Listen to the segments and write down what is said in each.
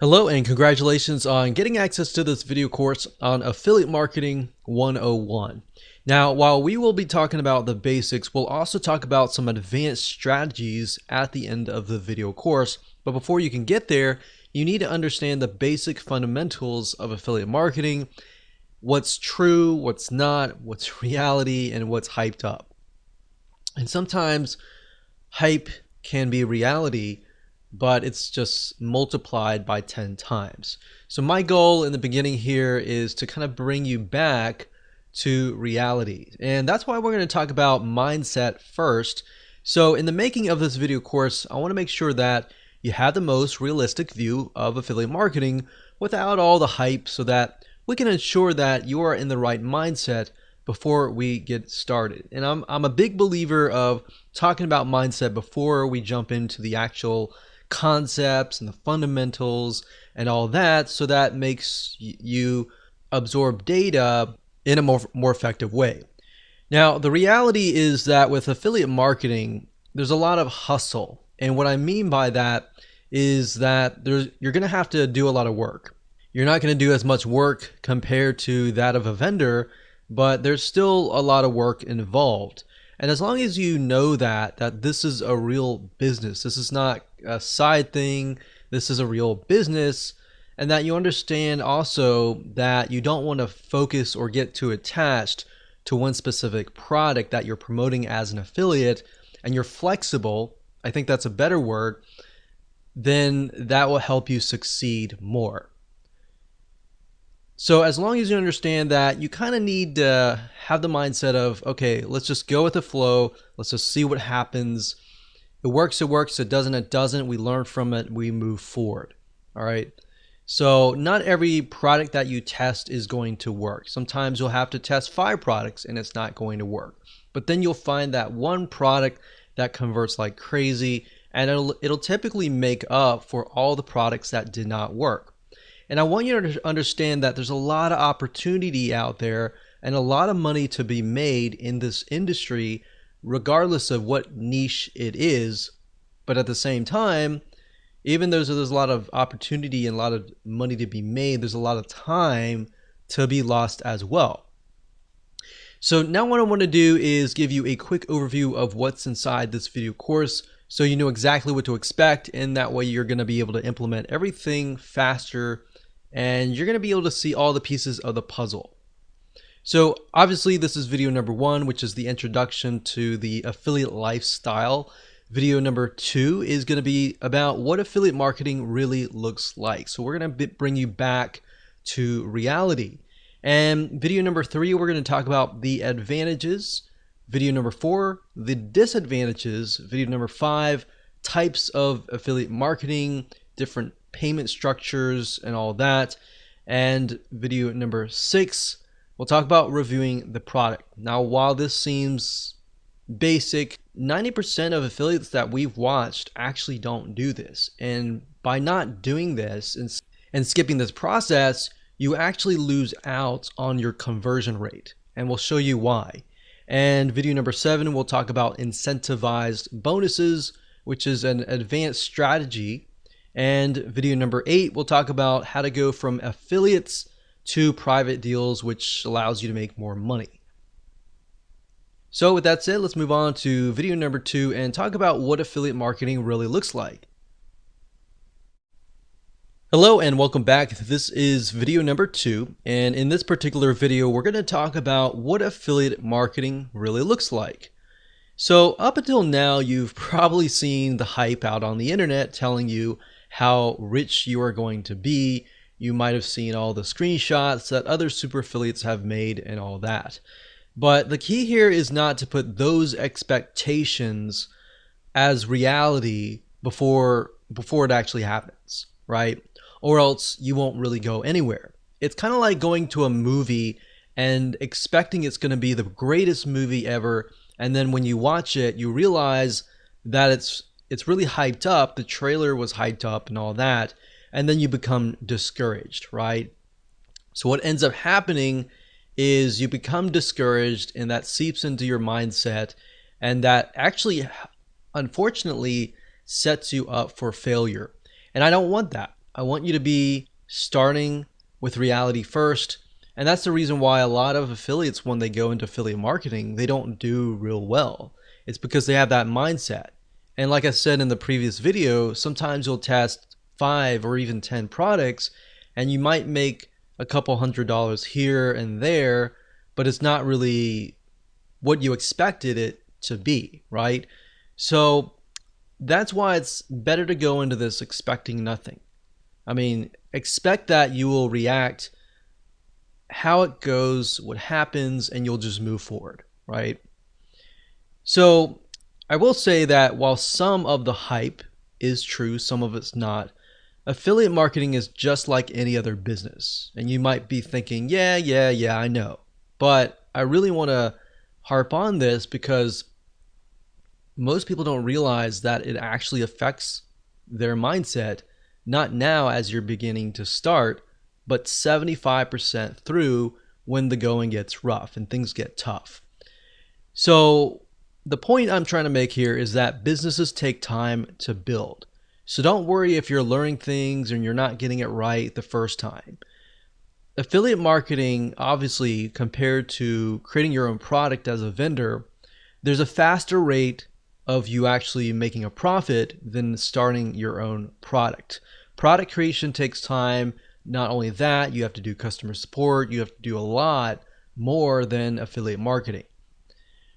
Hello and congratulations on getting access to this video course on Affiliate Marketing 101. Now, while we will be talking about the basics, we'll also talk about some advanced strategies at the end of the video course. But before you can get there, you need to understand the basic fundamentals of affiliate marketing, what's true, what's not, what's reality, and what's hyped up. And sometimes hype can be reality, but it's just multiplied by 10 times. So my goal in the beginning here is to kind of bring you back to reality. And that's why we're going to talk about mindset first. So in the making of this video course, I want to make sure that you have the most realistic view of affiliate marketing without all the hype, so that we can ensure that you are in the right mindset before we get started. And I'm a big believer of talking about mindset before we jump into the actual concepts and the fundamentals and all that, so that makes you absorb data in a more effective way. Now, the reality is that with affiliate marketing, there's a lot of hustle. And what I mean by that is that you're going to have to do a lot of work. You're not going to do as much work compared to that of a vendor, but there's still a lot of work involved. And as long as you know that this is a real business, this is not a side thing, this is a real business, and that you understand also that you don't want to focus or get too attached to one specific product that you're promoting as an affiliate, and you're flexible, I think that's a better word, then that will help you succeed more. So as long as you understand that, you kind of need to have the mindset of, okay, let's just go with the flow. Let's just see what happens. It works, it doesn't, it doesn't. We learn from it, we move forward. All right. So not every product that you test is going to work. Sometimes you'll have to test 5 products and it's not going to work. But then you'll find that one product that converts like crazy, and it'll typically make up for all the products that did not work. And I want you to understand that there's a lot of opportunity out there and a lot of money to be made in this industry, regardless of what niche it is. But at the same time, even though there's a lot of opportunity and a lot of money to be made, there's a lot of time to be lost as well. So now what I want to do is give you a quick overview of what's inside this video course, so you know exactly what to expect, and that way you're going to be able to implement everything faster, and you're going to be able to see all the pieces of the puzzle. So obviously this is video number 1, which is the introduction to the affiliate lifestyle. Video number 2 is going to be about what affiliate marketing really looks like. So we're going to bring you back to reality. And video number 3, we're going to talk about the advantages. Video number 4, the disadvantages. Video number 5, types of affiliate marketing, different payment structures and all that. And video number 6, we'll talk about reviewing the product. Now, while this seems basic, 90% of affiliates that we've watched actually don't do this. And by not doing this and skipping this process, you actually lose out on your conversion rate. And we'll show you why. And video number 7, we'll talk about incentivized bonuses, which is an advanced strategy. And video number 8, we'll talk about how to go from affiliates to private deals, which allows you to make more money. So with that said, let's move on to video number 2 and talk about what affiliate marketing really looks like. Hello and welcome back. This is video number 2, and in this particular video, we're going to talk about what affiliate marketing really looks like. So up until now, you've probably seen the hype out on the internet telling you how rich you are going to be. You might have seen all the screenshots that other super affiliates have made and all that. But the key here is not to put those expectations as reality before it actually happens, right? Or else you won't really go anywhere. It's kind of like going to a movie and expecting it's going to be the greatest movie ever, and then when you watch it, you realize that it's really hyped up, the trailer was hyped up and all that, and then you become discouraged, right? So what ends up happening is you become discouraged, and that seeps into your mindset, and that actually, unfortunately, sets you up for failure. And I don't want that. I want you to be starting with reality first. And that's the reason why a lot of affiliates, when they go into affiliate marketing, they don't do real well. It's because they have that mindset. And like I said in the previous video, sometimes you'll test 5 or even 10 products and you might make a couple $100 here and there, but it's not really what you expected it to be, right? So that's why it's better to go into this expecting nothing. I mean, expect that you will react how it goes, what happens, and you'll just move forward, right? So I will say that while some of the hype is true, some of it's not, affiliate marketing is just like any other business. And you might be thinking, yeah, I know. But I really want to harp on this because most people don't realize that it actually affects their mindset, not now as you're beginning to start, but 75% through when the going gets rough and things get tough. So the point I'm trying to make here is that businesses take time to build. So don't worry if you're learning things and you're not getting it right the first time. Affiliate marketing, obviously, compared to creating your own product as a vendor, there's a faster rate of you actually making a profit than starting your own product. Product creation takes time. Not only that, you have to do customer support. You have to do a lot more than affiliate marketing.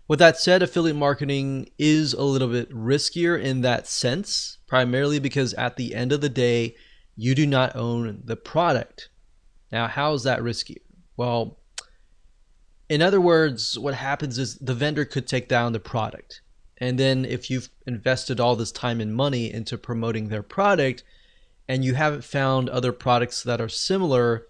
With that said, affiliate marketing is a little bit riskier in that sense, primarily because at the end of the day, you do not own the product. Now, how is that riskier? Well, in other words, what happens is the vendor could take down the product. And then if you've invested all this time and money into promoting their product and you haven't found other products that are similar,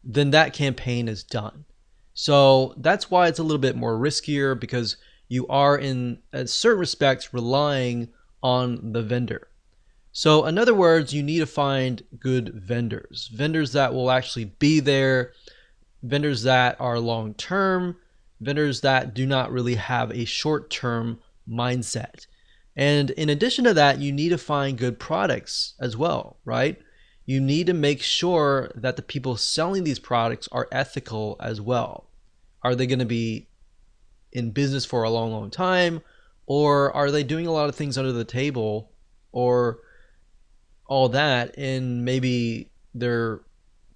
then that campaign is done. So that's why it's a little bit more riskier, because you are in certain respects relying on the vendor. So in other words, you need to find good vendors that will actually be there, vendors that are long-term, vendors that do not really have a short-term mindset. And in addition to that, you need to find good products as well, right? You need to make sure that the people selling these products are ethical as well. Are they going to be in business for a long, long time? Or are they doing a lot of things under the table or all that, and maybe they're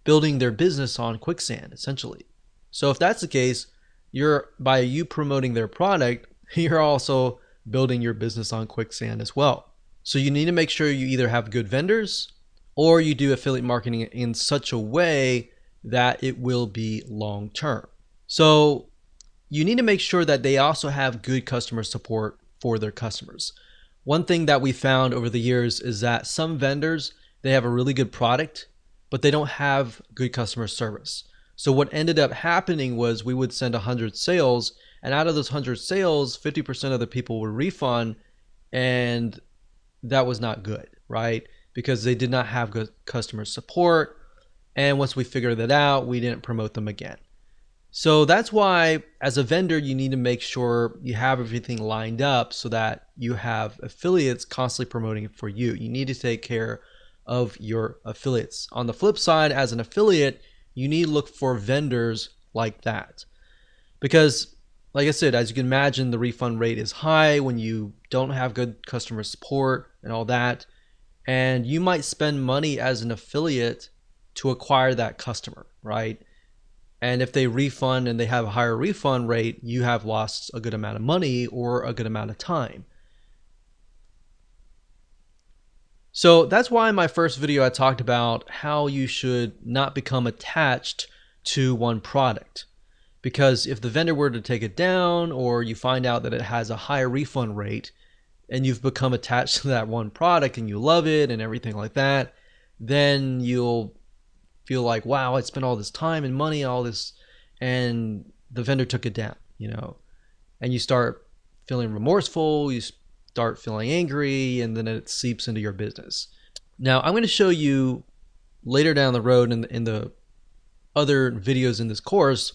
building their business on quicksand, essentially? So if that's the case, by you promoting their product, you're also building your business on quicksand as well. So you need to make sure you either have good vendors or you do affiliate marketing in such a way that it will be long term. So you need to make sure that they also have good customer support for their customers. One thing that we found over the years is that some vendors, they have a really good product, but they don't have good customer service. So what ended up happening was we would send 100 sales, and out of those 100 sales, 50% of the people would refund, and that was not good, right? Because they did not have good customer support. And once we figured that out, we didn't promote them again. So that's why as a vendor, you need to make sure you have everything lined up so that you have affiliates constantly promoting it for you. You need to take care of your affiliates. On the flip side, as an affiliate, you need to look for vendors like that. Because like I said, as you can imagine, the refund rate is high when you don't have good customer support and all that. And you might spend money as an affiliate to acquire that customer, right? And if they refund and they have a higher refund rate, you have lost a good amount of money or a good amount of time. So that's why in my first video I talked about how you should not become attached to one product. Because if the vendor were to take it down, or you find out that it has a higher refund rate and you've become attached to that one product and you love it and everything like that, then you'll feel like, wow, I spent all this time and money, all this, and the vendor took it down, and you start feeling remorseful, you start feeling angry, and then it seeps into your business. Now, I'm going to show you later down the road in the other videos in this course,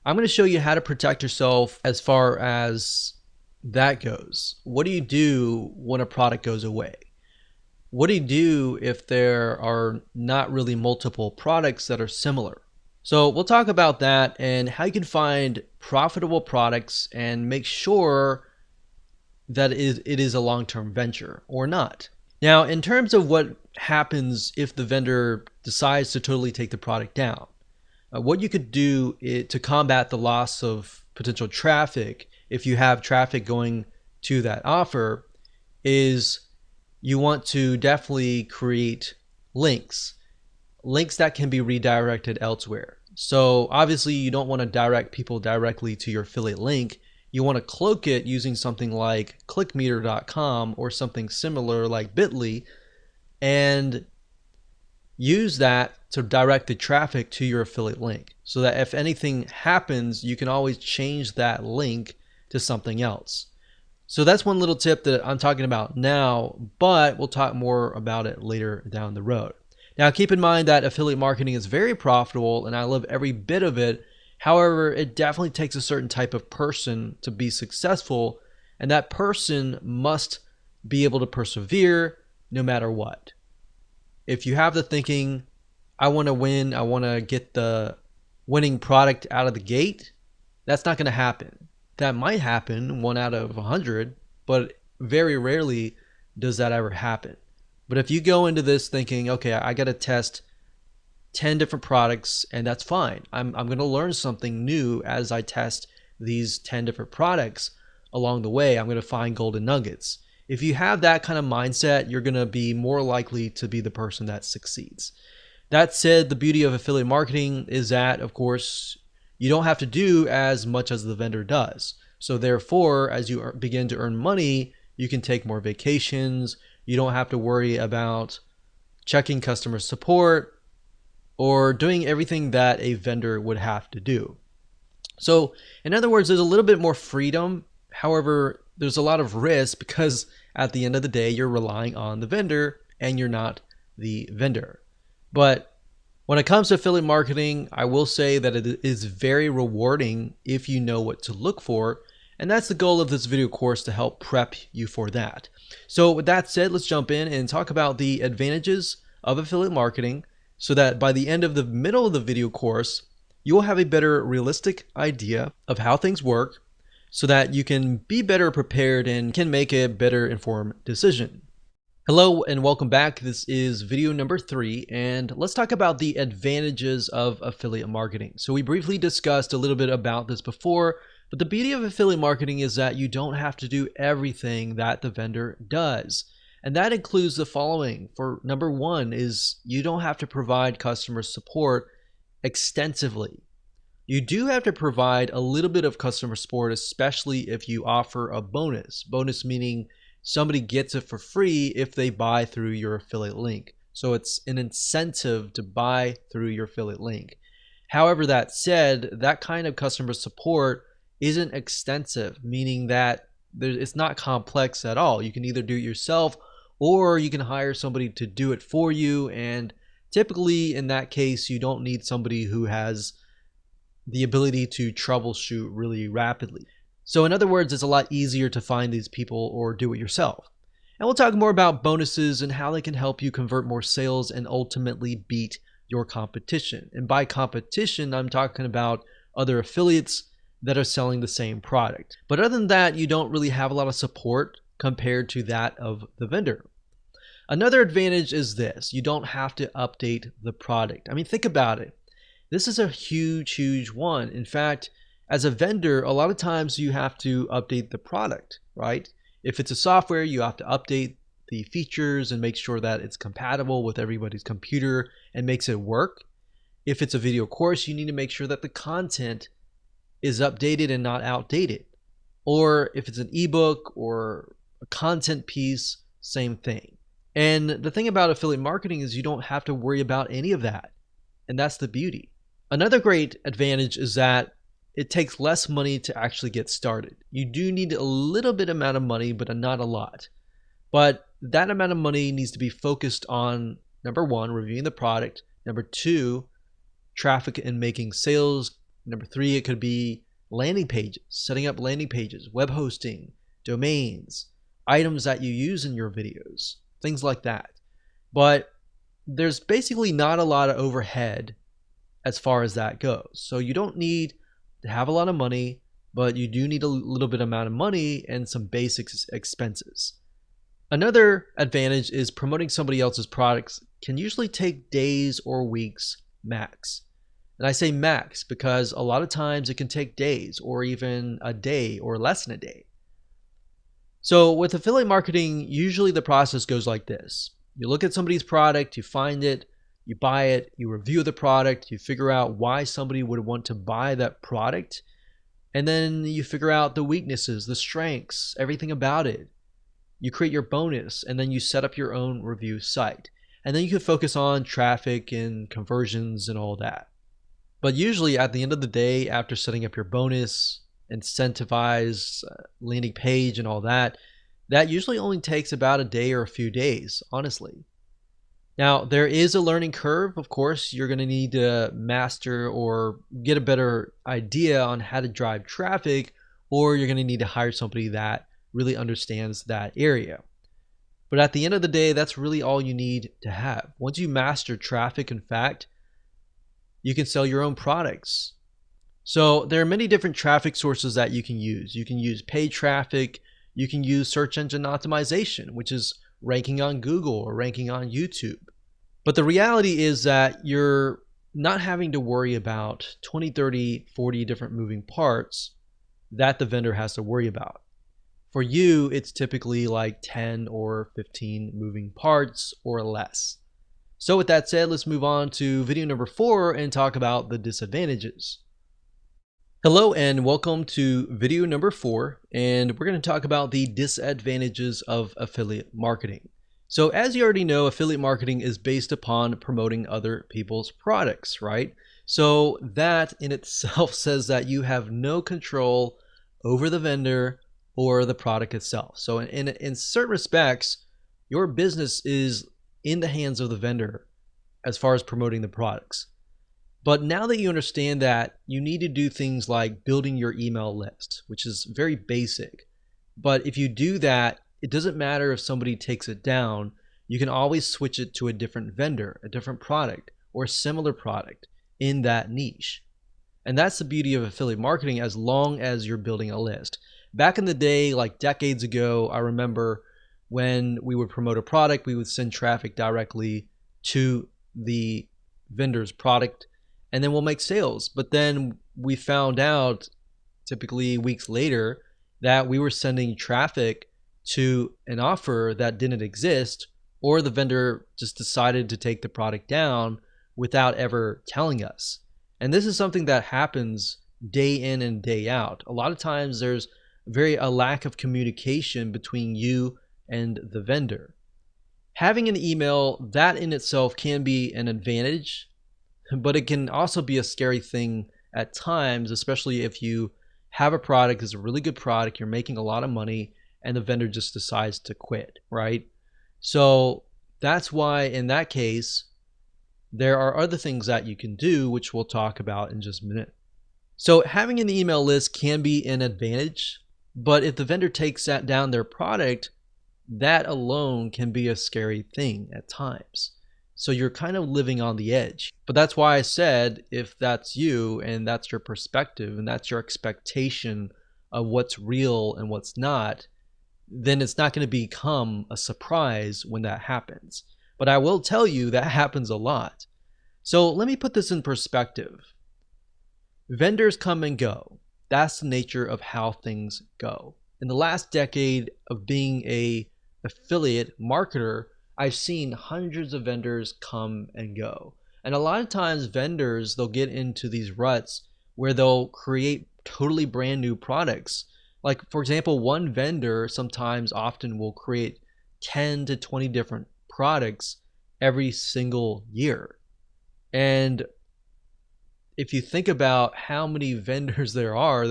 I'm going to show you how to protect yourself as far as that goes. What do you do when a product goes away? What do you do if there are not really multiple products that are similar? So we'll talk about that and how you can find profitable products and make sure that it is a long-term venture or not. Now, in terms of what happens if the vendor decides to totally take the product down, what you could do to combat the loss of potential traffic, if you have traffic going to that offer, is you want to definitely create links that can be redirected elsewhere. So obviously you don't want to direct people directly to your affiliate link. You want to cloak it using something like clickmeter.com or something similar like Bitly, and use that to direct the traffic to your affiliate link, so that if anything happens, you can always change that link to something else. So that's one little tip that I'm talking about now, but we'll talk more about it later down the road. Now, keep in mind that affiliate marketing is very profitable and I love every bit of it. However, it definitely takes a certain type of person to be successful, and that person must be able to persevere no matter what. If you have the thinking, I want to win, I want to get the winning product out of the gate, that's not going to happen. That might happen 1 out of 100, but very rarely does that ever happen. But if you go into this thinking, okay, I got to test 10 different products, and that's fine. I'm going to learn something new as I test these 10 different products along the way. I'm going to find golden nuggets. If you have that kind of mindset, you're going to be more likely to be the person that succeeds. That said, the beauty of affiliate marketing is that, of course, you don't have to do as much as the vendor does. So therefore, as you begin to earn money, you can take more vacations. You don't have to worry about checking customer support or doing everything that a vendor would have to do. So in other words, there's a little bit more freedom. However, there's a lot of risk because at the end of the day, you're relying on the vendor and you're not the vendor. But when it comes to affiliate marketing, I will say that it is very rewarding if you know what to look for. And that's the goal of this video course, to help prep you for that. So with that said, let's jump in and talk about the advantages of affiliate marketing, so that by the end of the middle of the video course, you will have a better realistic idea of how things work, so that you can be better prepared and can make a better informed decision. Hello and welcome back. This is video number 3, and let's talk about the advantages of affiliate marketing. So we briefly discussed a little bit about this before, but the beauty of affiliate marketing is that you don't have to do everything that the vendor does. And that includes the following. For number 1 is you don't have to provide customer support extensively. You do have to provide a little bit of customer support, especially if you offer a bonus. Bonus meaning somebody gets it for free if they buy through your affiliate link. So it's an incentive to buy through your affiliate link. However, that said, that kind of customer support isn't extensive, meaning that it's not complex at all. You can either do it yourself or you can hire somebody to do it for you. And typically in that case, you don't need somebody who has the ability to troubleshoot really rapidly. So in other words, it's a lot easier to find these people or do it yourself. And we'll talk more about bonuses and how they can help you convert more sales and ultimately beat your competition. And by competition, I'm talking about other affiliates that are selling the same product. But other than that, you don't really have a lot of support compared to that of the vendor. Another advantage is this: you don't have to update the product. I mean, think about it. This is a huge one. In fact, as a vendor, a lot of times you have to update the product, right? If it's a software, you have to update the features and make sure that it's compatible with everybody's computer and makes it work. If it's a video course, you need to make sure that the content is updated and not outdated. Or if it's an ebook or a content piece, same thing. And the thing about affiliate marketing is you don't have to worry about any of that. And that's the beauty. Another great advantage is that it takes less money to actually get started. You do need a little bit amount of money, but not a lot. But that amount of money needs to be focused on, number 1, reviewing the product. Number 2, traffic and making sales. Number 3, it could be landing pages, setting up landing pages, web hosting, domains, items that you use in your videos, things like that. But there's basically not a lot of overhead as far as that goes. So you don't need to have a lot of money, but you do need a little bit amount of money and some basic expenses. Another advantage is promoting somebody else's products can usually take days or weeks max. And I say max because a lot of times it can take days or even a day or less than a day. So with affiliate marketing, usually the process goes like this. You look at somebody's product, you find it, you buy it, you review the product, you figure out why somebody would want to buy that product, and then you figure out the weaknesses, the strengths, everything about it. You create your bonus, and then you set up your own review site. And then you can focus on traffic and conversions and all that. But usually at the end of the day, after setting up your bonus, incentivize, landing page and all that, that usually only takes about a day or a few days, honestly. Now, there is a learning curve. Of course, you're going to need to master or get a better idea on how to drive traffic, or you're going to need to hire somebody that really understands that area. But at the end of the day, that's really all you need to have. Once you master traffic, in fact, you can sell your own products. So there are many different traffic sources that you can use. You can use paid traffic. You can use search engine optimization, which is ranking on Google or ranking on YouTube. But the reality is that you're not having to worry about 20, 30, 40 different moving parts that the vendor has to worry about. For you, it's typically like 10 or 15 moving parts or less. So with that said, let's move on to video number 4 and talk about the disadvantages. Hello and welcome to video number 4, and we're going to talk about the disadvantages of affiliate marketing. So as you already know, affiliate marketing is based upon promoting other people's products, right? So that in itself says that you have no control over the vendor or the product itself. So in certain respects, your business is in the hands of the vendor as far as promoting the products. But now that you understand that, you need to do things like building your email list, which is very basic. But if you do that, it doesn't matter if somebody takes it down. You can always switch it to a different vendor, a different product, or a similar product in that niche. And that's the beauty of affiliate marketing as long as you're building a list. Back in the day, like decades ago, I remember when we would promote a product, we would send traffic directly to the vendor's product, and then we'll make sales. But then we found out, typically weeks later, that we were sending traffic to an offer that didn't exist, or the vendor just decided to take the product down without ever telling us. And this is something that happens day in and day out. A lot of times there's a lack of communication between you and the vendor. Having an email, that in itself can be an advantage, but it can also be a scary thing at times, especially if you have a product, it's a really good product, you're making a lot of money, and the vendor just decides to quit, right? So that's why in that case, there are other things that you can do, which we'll talk about in just a minute. So having an email list can be an advantage, but if the vendor takes that down their product, that alone can be a scary thing at times. So you're kind of living on the edge. But that's why I said, if that's you and that's your perspective and that's your expectation of what's real and what's not, then it's not going to become a surprise when that happens. But I will tell you that happens a lot. So let me put this in perspective. Vendors come and go. That's the nature of how things go. In the last decade of being an affiliate marketer, I've seen hundreds of vendors come and go. And a lot of times vendors, they'll get into these ruts where they'll create totally brand new products. Like, for example, one vendor often will create 10 to 20 different products every single year. And if you think about how many vendors there are,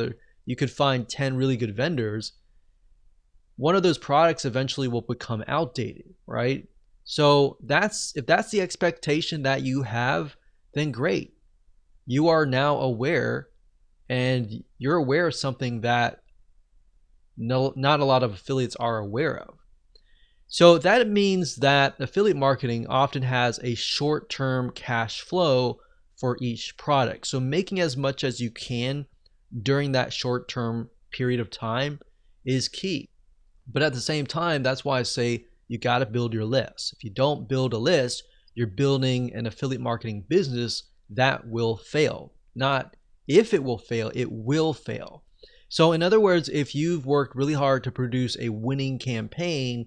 you could find 10 really good vendors. One of those products eventually will become outdated, right? So if that's the expectation that you have, then great. You are now aware, and you're aware of something that not a lot of affiliates are aware of. So that means that affiliate marketing often has a short-term cash flow for each product. So making as much as you can during that short-term period of time is key. But at the same time, that's why I say you got to build your list. If you don't build a list, you're building an affiliate marketing business that will fail. Not if it will fail, it will fail. So in other words, if you've worked really hard to produce a winning campaign,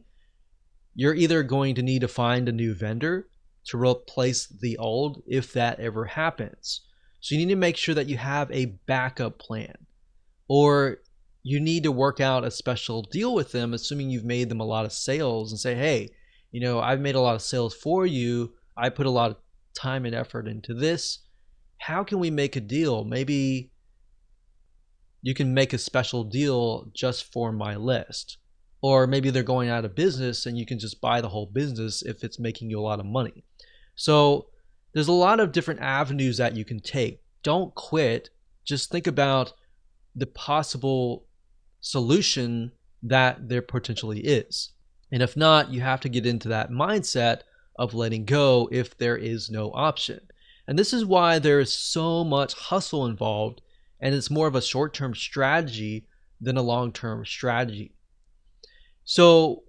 you're either going to need to find a new vendor to replace the old if that ever happens. So you need to make sure that you have a backup plan, or you need to work out a special deal with them, assuming you've made them a lot of sales, and say, hey, I've made a lot of sales for you. I put a lot of time and effort into this. How can we make a deal? Maybe you can make a special deal just for my list. Or maybe they're going out of business and you can just buy the whole business if it's making you a lot of money. So there's a lot of different avenues that you can take. Don't quit. Just think about the possible solution that there potentially is. And if not, you have to get into that mindset of letting go if there is no option. And this is why there is so much hustle involved, and it's more of a short-term strategy than a long-term strategy. So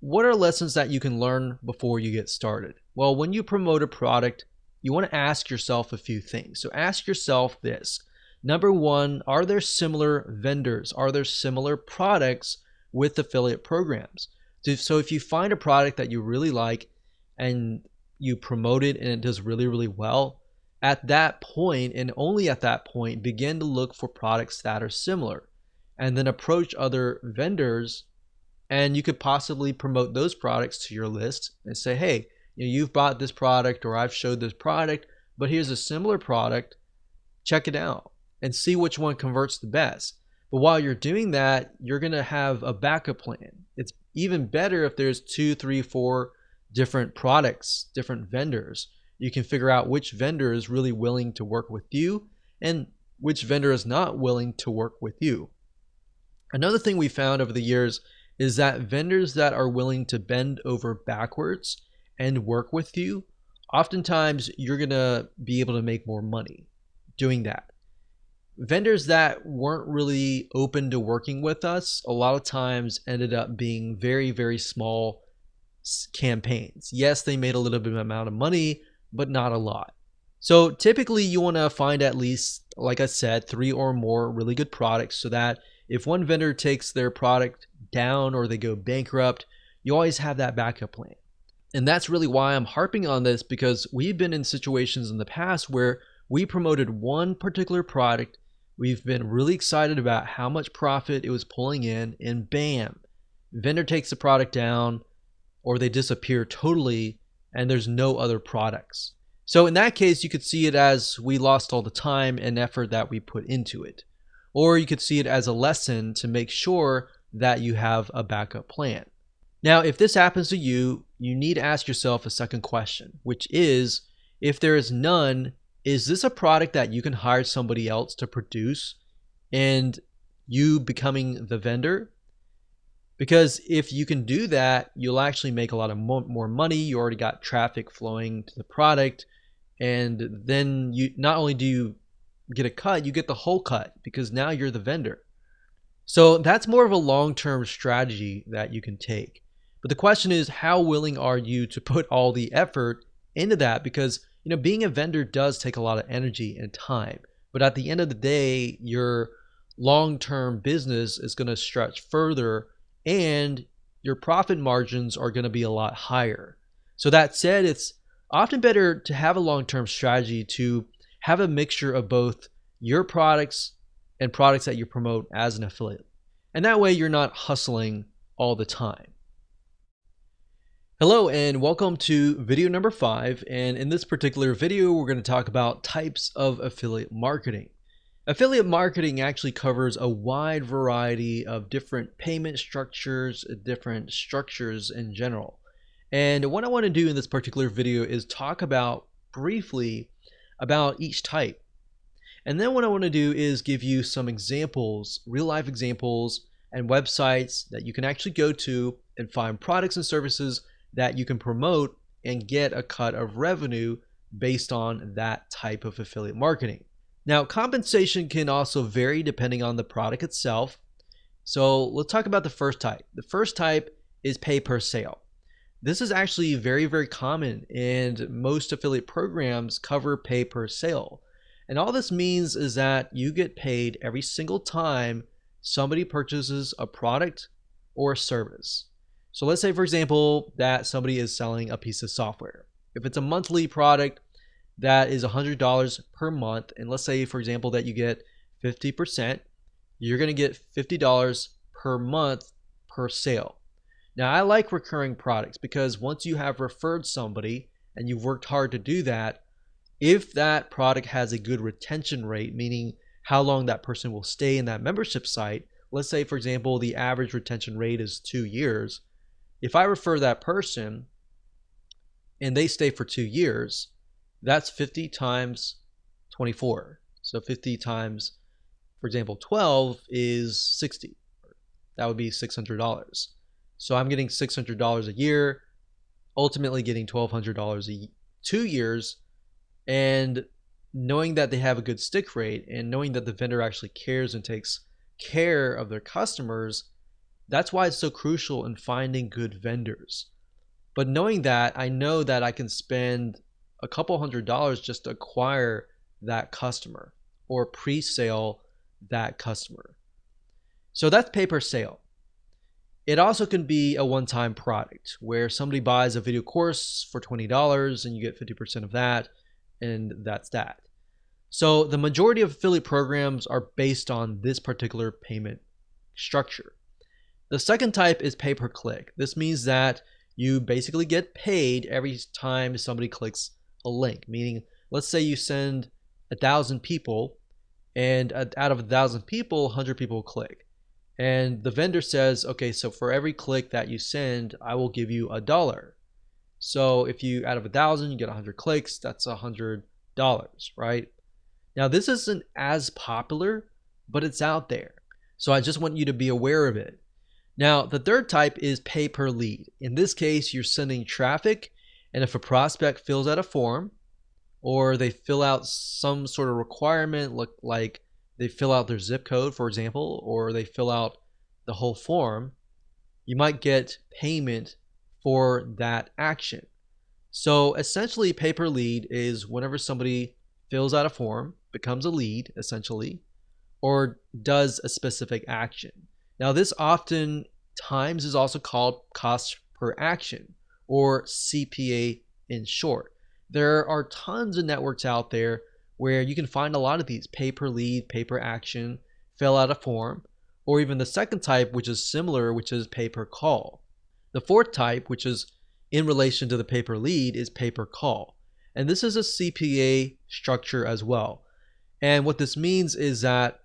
what are lessons that you can learn before you get started? Well, when you promote a product, you want to ask yourself a few things. So ask yourself this. Number one, are there similar vendors? Are there similar products with affiliate programs? So if you find a product that you really like and you promote it and it does really, really well, at that point, and only at that point, begin to look for products that are similar, and then approach other vendors. And you could possibly promote those products to your list and say, hey, you've bought this product, or I've showed this product, but here's a similar product. Check it out and see which one converts the best. But while you're doing that, you're going to have a backup plan. It's even better if there's 2, 3, 4 different products, different vendors. You can figure out which vendor is really willing to work with you and which vendor is not willing to work with you. Another thing we found over the years is that vendors that are willing to bend over backwards and work with you, oftentimes you're going to be able to make more money doing that. Vendors that weren't really open to working with us a lot of times ended up being very, very small campaigns. Yes, they made a little bit of amount of money, but not a lot. So typically you want to find at least, like I said, 3 or more really good products, so that if one vendor takes their product down or they go bankrupt, you always have that backup plan. And that's really why I'm harping on this, because we've been in situations in the past where we promoted one particular product, we've been really excited about how much profit it was pulling in, and bam, vendor takes the product down or they disappear totally and there's no other products. So in that case, you could see it as we lost all the time and effort that we put into it. Or you could see it as a lesson to make sure that you have a backup plan. Now, if this happens to you, you need to ask yourself a second question, which is, if there is none, is this a product that you can hire somebody else to produce and you becoming the vendor? Because if you can do that, you'll actually make a lot of more money. You already got traffic flowing to the product. And then you not only do you get a cut, you get the whole cut, because now you're the vendor. So that's more of a long-term strategy that you can take. But the question is, how willing are you to put all the effort into that? Because being a vendor does take a lot of energy and time. But at the end of the day, your long-term business is going to stretch further and your profit margins are going to be a lot higher. So that said, it's often better to have a long-term strategy, to have a mixture of both your products and products that you promote as an affiliate. And that way you're not hustling all the time. Hello and welcome to video number 5. And in this particular video, we're going to talk about types of affiliate marketing. Affiliate marketing actually covers a wide variety of different payment structures, different structures in general. And what I want to do in this particular video is talk about briefly about each type. And then what I want to do is give you some examples, real life examples and websites that you can actually go to and find products and services that you can promote and get a cut of revenue based on that type of affiliate marketing. Now, compensation can also vary depending on the product itself. So let's talk about the first type. The first type is pay per sale. This is actually very, very common, and most affiliate programs cover pay per sale. And all this means is that you get paid every single time somebody purchases a product or a service. So let's say, for example, that somebody is selling a piece of software. If it's a monthly product, that is $100 per month. And let's say, for example, that you get 50%, you're going to get $50 per month per sale. Now, I like recurring products because once you have referred somebody and you've worked hard to do that, if that product has a good retention rate, meaning how long that person will stay in that membership site, let's say, for example, the average retention rate is 2 years. If I refer that person and they stay for 2 years, that's 50 times 24. So 50 times, for example, 12 is 60. That would be $600. So I'm getting $600 a year, ultimately getting $1,200 2 years. And knowing that they have a good stick rate and knowing that the vendor actually cares and takes care of their customers, that's why it's so crucial in finding good vendors. But knowing that, I know that I can spend a couple $100s just to acquire that customer or pre-sale that customer. So that's pay per sale. It also can be a one-time product where somebody buys a video course for $20 and you get 50% of that, and that's that. So the majority of affiliate programs are based on this particular payment structure. The second type is pay per click. This means that you basically get paid every time somebody clicks a link, meaning let's say you send 1,000 people and out of 1,000 people, 100 people click. And the vendor says, okay, so for every click that you send, I will give you $1. So if you, out of 1,000, you get 100 clicks, that's $100, right? Now this isn't as popular, but it's out there. So I just want you to be aware of it. Now, the third type is pay per lead. In this case, you're sending traffic, and if a prospect fills out a form, or they fill out some sort of requirement, like they fill out their zip code, for example, or they fill out the whole form, you might get payment for that action. So essentially, pay per lead is whenever somebody fills out a form, becomes a lead, essentially, or does a specific action. Now, this often times is also called cost per action, or CPA in short. There are tons of networks out there where you can find a lot of these: pay per lead, pay per action, fill out a form, or even the second type, which is similar, which is pay per call. The fourth type, which is in relation to the pay per lead, is pay per call. And this is a CPA structure as well. And what this means is that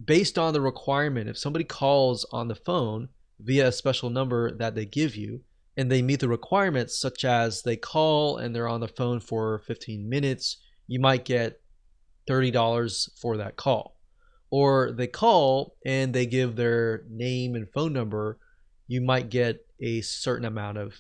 based on the requirement, if somebody calls on the phone via a special number that they give you, and they meet the requirements, such as they call and they're on the phone for 15 minutes, you might get $30 for that call. Or they call and they give their name and phone number, you might get a certain amount of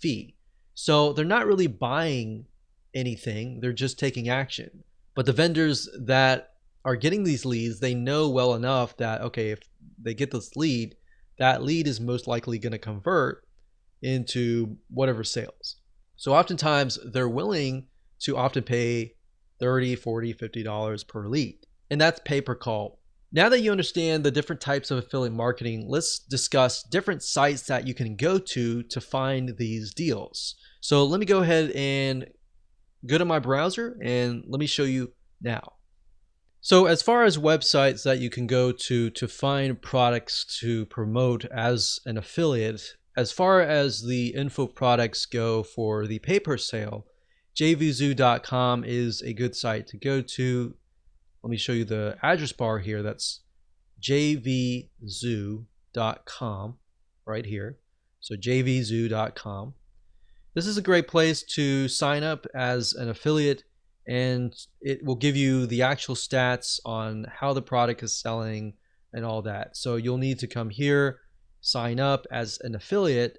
fee. So they're not really buying anything, they're just taking action. But the vendors that are getting these leads, they know well enough that, okay, if they get this lead, that lead is most likely going to convert into whatever sales. So oftentimes they're willing to often pay $30, $40, $50 per lead. And that's pay per call. Now that you understand the different types of affiliate marketing, let's discuss different sites that you can go to find these deals. So let me go ahead and go to my browser and let me show you now. So as far as websites that you can go to find products to promote as an affiliate, as far as the info products go for the pay per sale, jvzoo.com is a good site to go to. Let me show you the address bar here. That's jvzoo.com right here. So jvzoo.com. This is a great place to sign up as an affiliate, and it will give you the actual stats on how the product is selling and all that. So you'll need to come here, sign up as an affiliate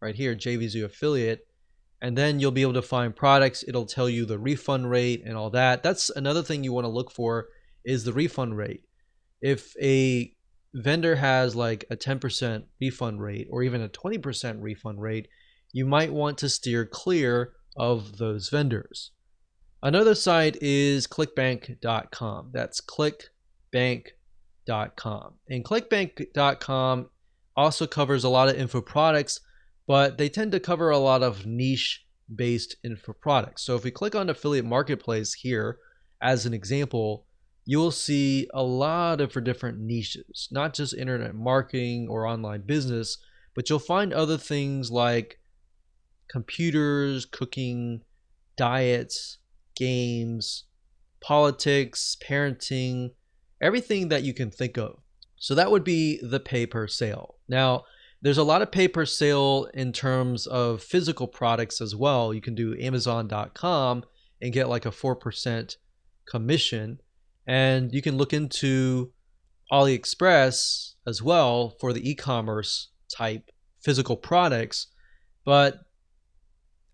right here, JVZoo affiliate, and then you'll be able to find products. It'll tell you the refund rate and all that. That's another thing you want to look for, is the refund rate. If a vendor has like a 10% refund rate or even a 20% refund rate, you might want to steer clear of those vendors. Another site is clickbank.com. That's clickbank.com. And clickbank.com also covers a lot of info products, but they tend to cover a lot of niche based info products. So if we click on affiliate marketplace here as an example, you will see a lot of different niches, not just internet marketing or online business, but you'll find other things like computers, cooking, diets, games, politics, parenting, everything that you can think of. So that would be the pay per sale. Now, there's a lot of pay per sale in terms of physical products as well. You can do Amazon.com and get like a 4% commission. And you can look into AliExpress as well for the e-commerce type physical products. But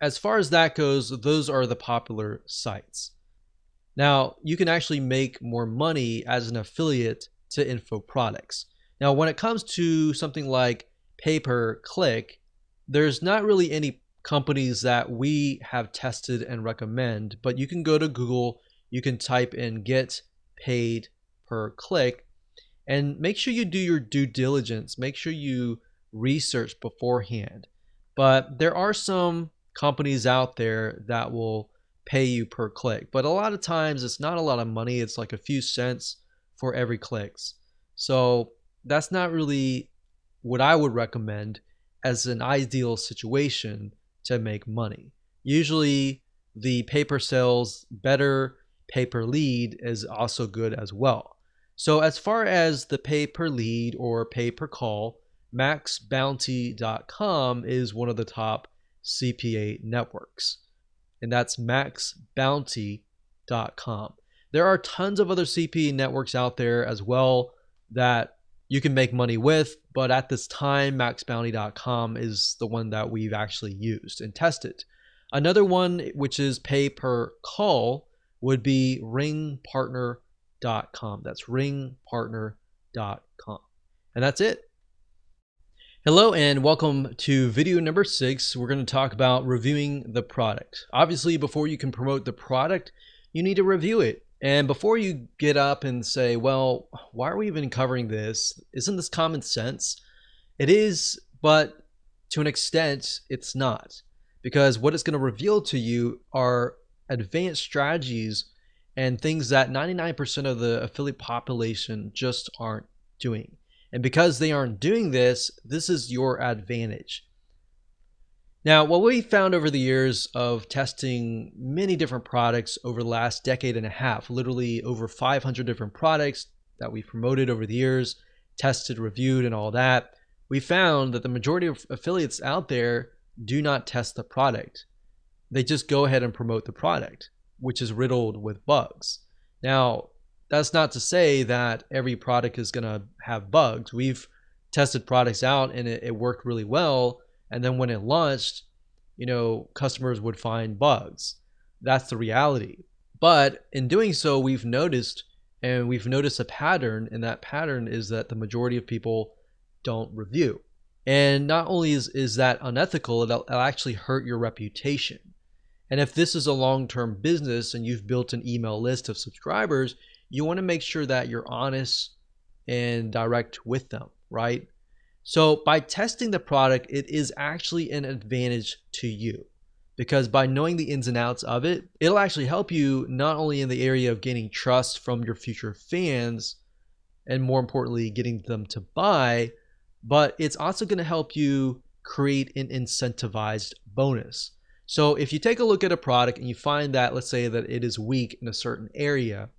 as far as that goes, those are the popular sites. Now, you can actually make more money as an affiliate to info products. Now, when it comes to something like pay-per-click, there's not really any companies that we have tested and recommend, but you can go to Google, you can type in get paid per click, and make sure you do your due diligence, make sure you research beforehand. But there are some companies out there that will pay you per click, but a lot of times it's not a lot of money. It's like a few cents for every clicks. So that's not really what I would recommend as an ideal situation to make money. Usually the pay per sales, better pay per lead is also good as well. So as far as the pay per lead or pay per call, maxbounty.com is one of the top CPA networks, and that's maxbounty.com. There are tons of other CPA networks out there as well that you can make money with, but at this time, maxbounty.com is the one that we've actually used and tested. Another one, which is pay per call, would be ringpartner.com. That's ringpartner.com. And that's it. Hello and welcome to video number 6. We're going to talk about reviewing the product. Obviously, before you can promote the product, you need to review it. And before you get up and say, well, why are we even covering this? Isn't this common sense? It is, but to an extent, it's not. Because what it's going to reveal to you are advanced strategies and things that 99% of the affiliate population just aren't doing. And because they aren't doing this, this is your advantage. Now, what we found over the years of testing many different products over the last decade and a half, literally over 500 different products that we promoted over the years, tested, reviewed, and all that, we found that the majority of affiliates out there do not test the product. They just go ahead and promote the product, which is riddled with bugs. Now, that's not to say that every product is going to have bugs. We've tested products out and it worked really well. And then when it launched, customers would find bugs. That's the reality. But in doing so, we've noticed a pattern, and that pattern is that the majority of people don't review. And not only is that unethical, it'll actually hurt your reputation. And if this is a long-term business and you've built an email list of subscribers, you want to make sure that you're honest and direct with them, right? So by testing the product, it is actually an advantage to you, because by knowing the ins and outs of it, it'll actually help you not only in the area of gaining trust from your future fans, and more importantly, getting them to buy, but it's also going to help you create an incentivized bonus. So if you take a look at a product and you find that, let's say that it is weak in a certain area,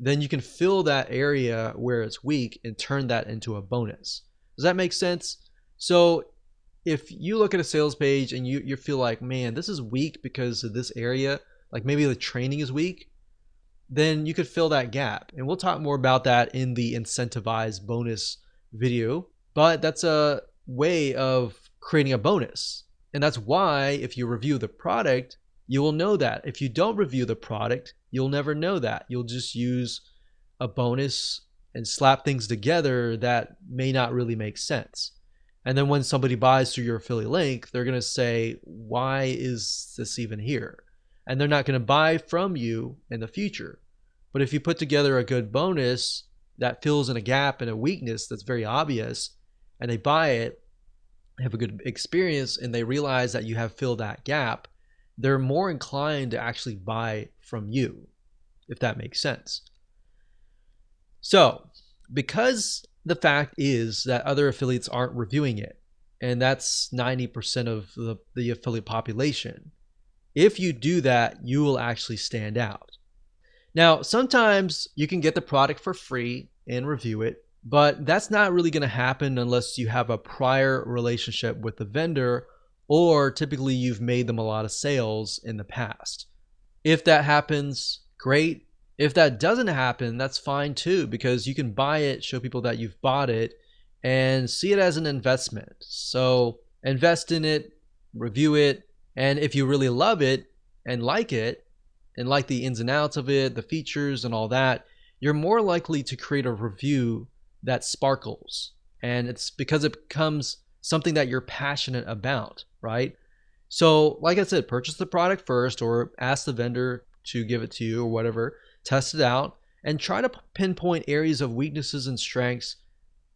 then you can fill that area where it's weak and turn that into a bonus. Does that make sense? So if you look at a sales page and you feel like, man, this is weak because of this area, like maybe the training is weak, then you could fill that gap. And we'll talk more about that in the incentivized bonus video. but that's a way of creating a bonus. And that's why if you review the product, you will know that. If you don't review the product, you'll never know that. You'll just use a bonus and slap things together that may not really make sense. And then when somebody buys through your affiliate link, they're going to say, why is this even here? And they're not going to buy from you in the future. But if you put together a good bonus that fills in a gap and a weakness that's very obvious, and they buy it, have a good experience, and they realize that you have filled that gap, they're more inclined to actually buy from you, if that makes sense. So, because the fact is that other affiliates aren't reviewing it, and that's 90% of the affiliate population, if you do that, you will actually stand out. Now, sometimes you can get the product for free and review it, but that's not really going to happen unless you have a prior relationship with the vendor, or typically you've made them a lot of sales in the past. If that happens, great. If that doesn't happen, that's fine too, because you can buy it, show people that you've bought it, and see it as an investment. So invest in it, review it, and if you really love it and like the ins and outs of it, the features and all that, you're more likely to create a review that sparkles. And it's because it becomes something that you're passionate about, right? So like I said, purchase the product first, or ask the vendor to give it to you or whatever, test it out, and try to pinpoint areas of weaknesses and strengths,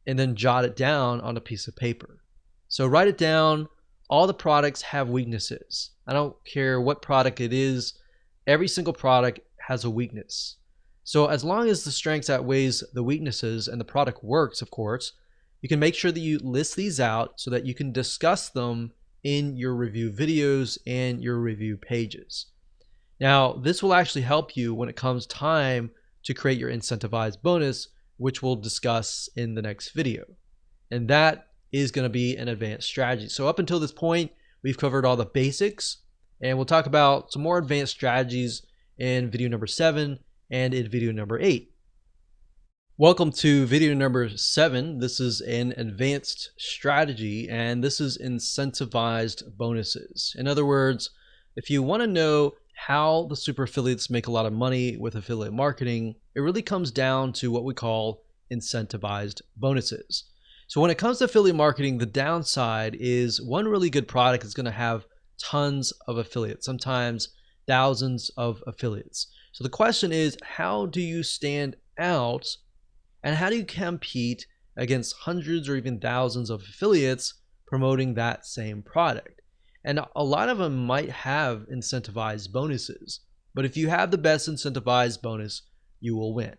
and then jot it down on a piece of paper. So write it down. All the products have weaknesses. I don't care what product it is. Every single product has a weakness. So as long as the strengths outweighs the weaknesses and the product works, of course, you can make sure that you list these out so that you can discuss them in your review videos and your review pages. Now, this will actually help you when it comes time to create your incentivized bonus, which we'll discuss in the next video. And that is going to be an advanced strategy. So up until this point, we've covered all the basics, and we'll talk about some more advanced strategies in video number 7 and in video number 8. Welcome to video number 7. This is an advanced strategy, and this is incentivized bonuses. In other words, if you want to know how the super affiliates make a lot of money with affiliate marketing, it really comes down to what we call incentivized bonuses. So when it comes to affiliate marketing, the downside is one really good product is going to have tons of affiliates, sometimes thousands of affiliates. So the question is, how do you stand out, and how do you compete against hundreds or even thousands of affiliates promoting that same product? And a lot of them might have incentivized bonuses, but if you have the best incentivized bonus, you will win.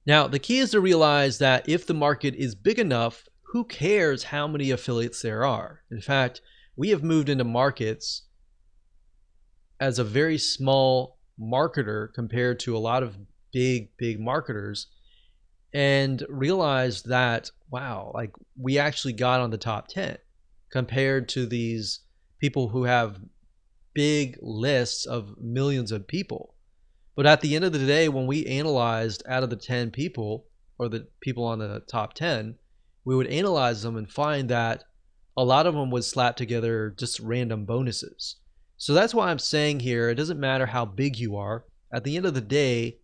Now, the key is to realize that if the market is big enough, who cares how many affiliates there are? In fact, we have moved into markets as a very small marketer compared to a lot of big marketers, and realized that, wow, like we actually got on the top 10 compared to these people who have big lists of millions of people. But at the end of the day, when we analyzed out of the 10 people, or the people on the top 10, we would analyze them and find that a lot of them would slap together just random bonuses. So that's why I'm saying here, it doesn't matter how big you are. At the end of the day,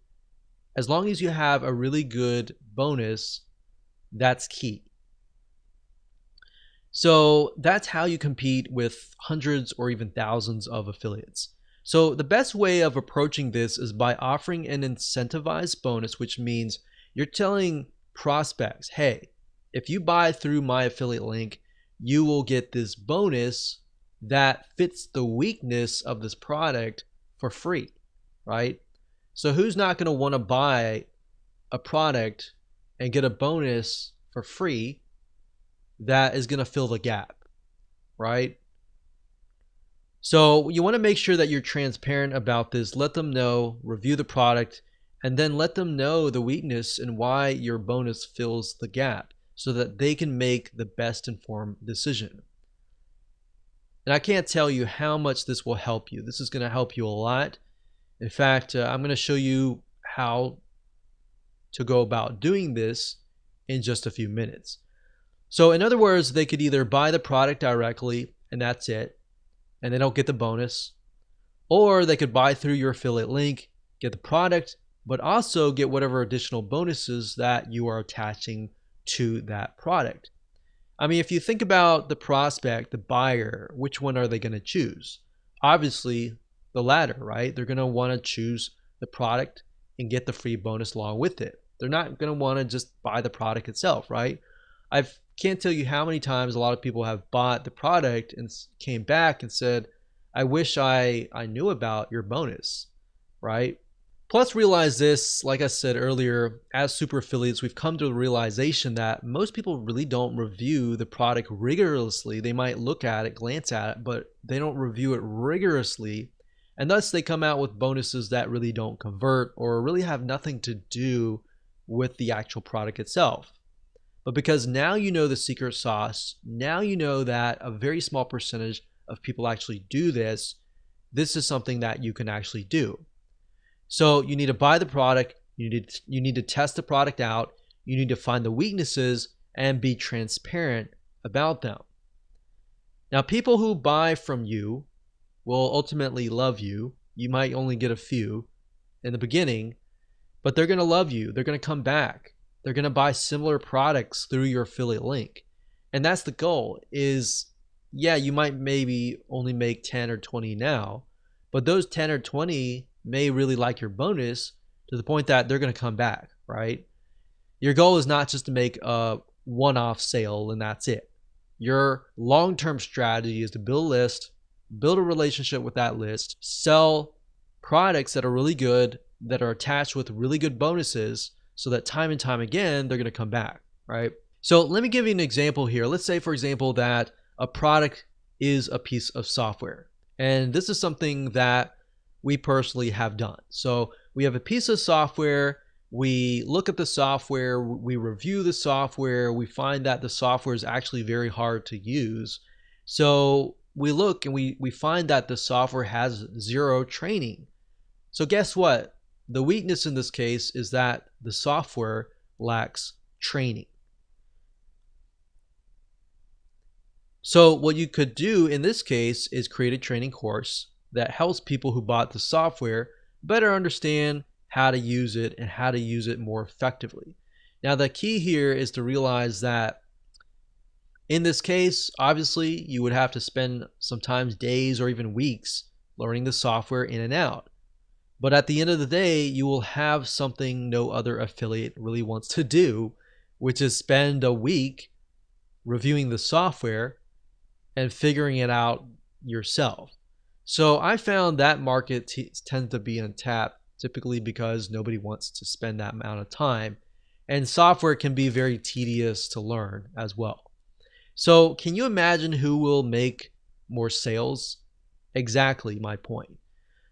as long as you have a really good bonus, that's key. So that's how you compete with hundreds or even thousands of affiliates. So the best way of approaching this is by offering an incentivized bonus, which means you're telling prospects, hey, if you buy through my affiliate link, you will get this bonus that fits the weakness of this product for free, right? So who's not going to want to buy a product and get a bonus for free that is going to fill the gap, right? So you want to make sure that you're transparent about this. Let them know, review the product, and then let them know the weakness and why your bonus fills the gap so that they can make the best informed decision. And I can't tell you how much this will help you. This is going to help you a lot. In fact, I'm going to show you how to go about doing this in just a few minutes. So in other words, they could either buy the product directly and that's it, and they don't get the bonus, or they could buy through your affiliate link, get the product, but also get whatever additional bonuses that you are attaching to that product. I mean, if you think about the prospect, the buyer, which one are they going to choose? Obviously, the latter, right? They're going to want to choose the product and get the free bonus along with it. They're not going to want to just buy the product itself, right? I can't tell you how many times a lot of people have bought the product and came back and said, I wish I knew about your bonus, right? Plus, realize this, like I said earlier, as super affiliates, we've come to the realization that most people really don't review the product rigorously. They might look at it, glance at it, but they don't review it rigorously. And thus they come out with bonuses that really don't convert or really have nothing to do with the actual product itself. But because now you know the secret sauce, now you know that a very small percentage of people actually do this, this is something that you can actually do. So you need to buy the product, you need to test the product out, you need to find the weaknesses and be transparent about them. Now, people who buy from you will ultimately love you. You might only get a few in the beginning, but they're going to love you. They're going to come back. They're going to buy similar products through your affiliate link. And that's the goal is, yeah, you might maybe only make 10 or 20 now, but those 10 or 20 may really like your bonus to the point that they're going to come back, right? Your goal is not just to make a one-off sale and that's it. Your long-term strategy is to build a list, build a relationship with that list, sell products that are really good, that are attached with really good bonuses so that time and time again, they're going to come back, right? So let me give you an example here. Let's say, for example, that a product is a piece of software. And this is something that we personally have done. So we have a piece of software, we look at the software, we review the software, we find that the software is actually very hard to use. So we look and we find that the software has zero training. So guess what? The weakness in this case is that the software lacks training. So what you could do in this case is create a training course that helps people who bought the software better understand how to use it and how to use it more effectively. Now, the key here is to realize that in this case, obviously, you would have to spend sometimes days or even weeks learning the software in and out. But at the end of the day, you will have something no other affiliate really wants to do, which is spend a week reviewing the software and figuring it out yourself. So I found that market tends to be untapped, typically because nobody wants to spend that amount of time. And software can be very tedious to learn as well. So can you imagine who will make more sales? Exactly my point.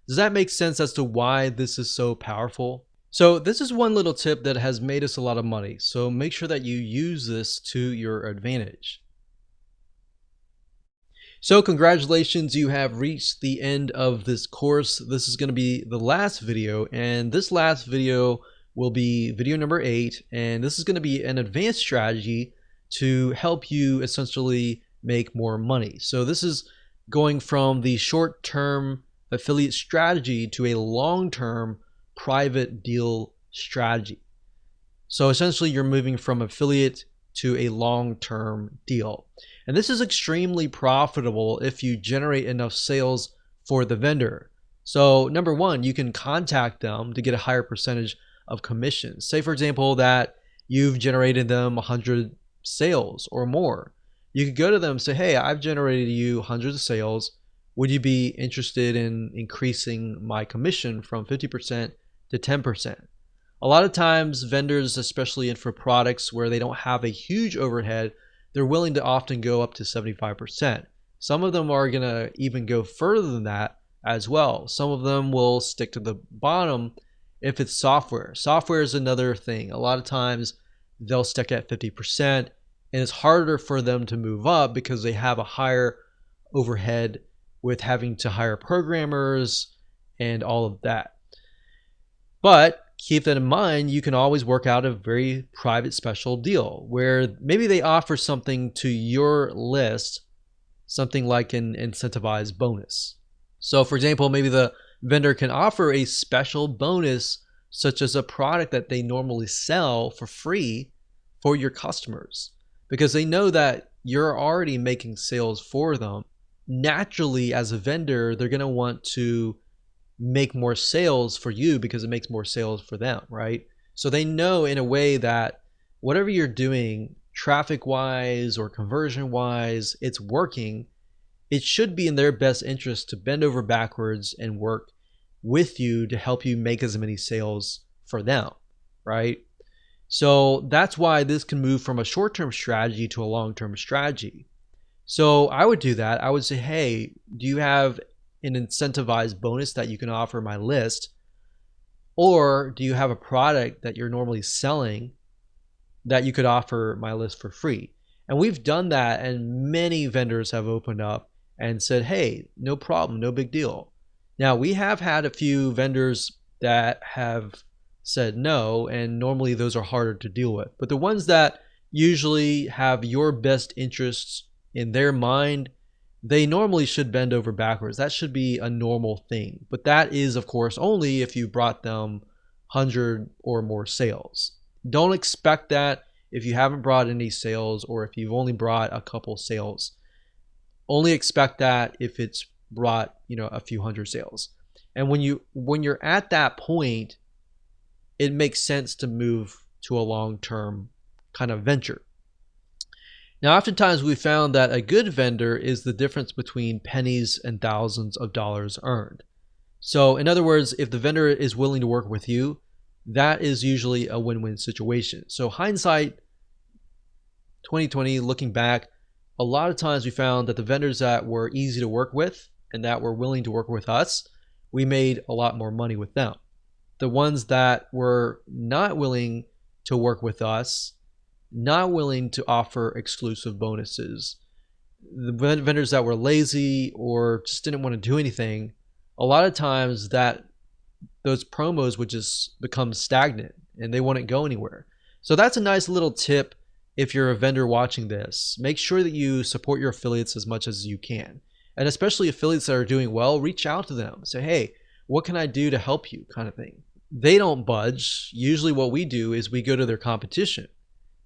Does that make sense as to why this is so powerful? So this is one little tip that has made us a lot of money. So make sure that you use this to your advantage. So congratulations, you have reached the end of this course. This is going to be the last video, and this last video will be video number 8, and this is going to be an advanced strategy to help you essentially make more money. So this is going from the short-term affiliate strategy to a long-term private deal strategy. So essentially you're moving from affiliate to a long-term deal. And this is extremely profitable if you generate enough sales for the vendor. So number one, you can contact them to get a higher percentage of commission. Say for example that you've generated them 100 sales or more. You could go to them and say, hey, I've generated you hundreds of sales. Would you be interested in increasing my commission from 50% to 10%? A lot of times vendors, especially for products where they don't have a huge overhead, they're willing to often go up to 75%. Some of them are going to even go further than that as well. Some of them will stick to the bottom if it's software. Software is another thing. A lot of times they'll stick at 50%, and it's harder for them to move up because they have a higher overhead with having to hire programmers and all of that. But keep that in mind, you can always work out a very private special deal where maybe they offer something to your list, something like an incentivized bonus. So for example, maybe the vendor can offer a special bonus such as a product that they normally sell for free for your customers, because they know that you're already making sales for them. Naturally, as a vendor, they're going to want to make more sales for you because it makes more sales for them, right? So they know in a way that whatever you're doing, traffic wise or conversion wise, it's working. It should be in their best interest to bend over backwards and work with you to help you make as many sales for them, right? So that's why this can move from a short-term strategy to a long-term strategy. So I would do that. I would say, hey, do you have an incentivized bonus that you can offer my list? Or do you have a product that you're normally selling that you could offer my list for free? And we've done that, and many vendors have opened up and said, hey, no problem, no big deal. Now, we have had a few vendors that have said no, and normally those are harder to deal with. But the ones that usually have your best interests in their mind, they normally should bend over backwards. That should be a normal thing. But that is, of course, only if you brought them 100 or more sales. Don't expect that if you haven't brought any sales or if you've only brought a couple sales. Only expect that if it's brought, a few hundred sales. And when you're at that point, it makes sense to move to a long-term kind of venture. Now, oftentimes we found that a good vendor is the difference between pennies and thousands of dollars earned. So in other words, if the vendor is willing to work with you, that is usually a win-win situation. So hindsight 2020, looking back, a lot of times we found that the vendors that were easy to work with and that were willing to work with us, we made a lot more money with them. The ones that were not willing to work with us, not willing to offer exclusive bonuses, the vendors that were lazy or just didn't want to do anything, a lot of times that those promos would just become stagnant and they wouldn't go anywhere. So that's a nice little tip if you're a vendor watching this. Make sure that you support your affiliates as much as you can. And especially affiliates that are doing well, reach out to them. Say, hey, what can I do to help you, kind of thing. They don't budge. Usually what we do is we go to their competition.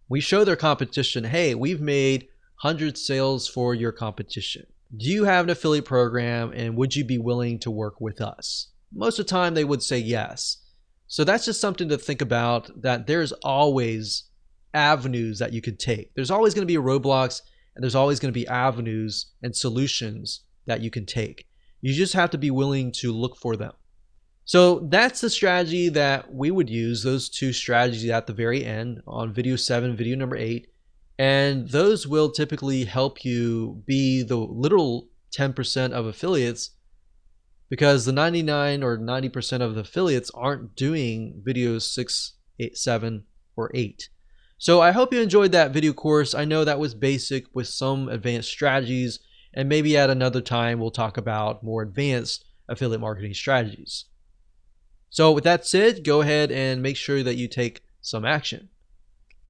We show their competition, hey, we've made 100 sales for your competition. Do you have an affiliate program and would you be willing to work with us? Most of the time they would say yes. So that's just something to think about, that there's always avenues that you could take. There's always going to be roadblocks and there's always going to be avenues and solutions that you can take. You just have to be willing to look for them. So that's the strategy that we would use, those two strategies at the very end on video 7, video number 8. And those will typically help you be the literal 10% of affiliates, because the 99 or 90% of the affiliates aren't doing videos 6, 8, 7, or 8. So I hope you enjoyed that video course. I know that was basic with some advanced strategies, and maybe at another time we'll talk about more advanced affiliate marketing strategies. So with that said, go ahead and make sure that you take some action.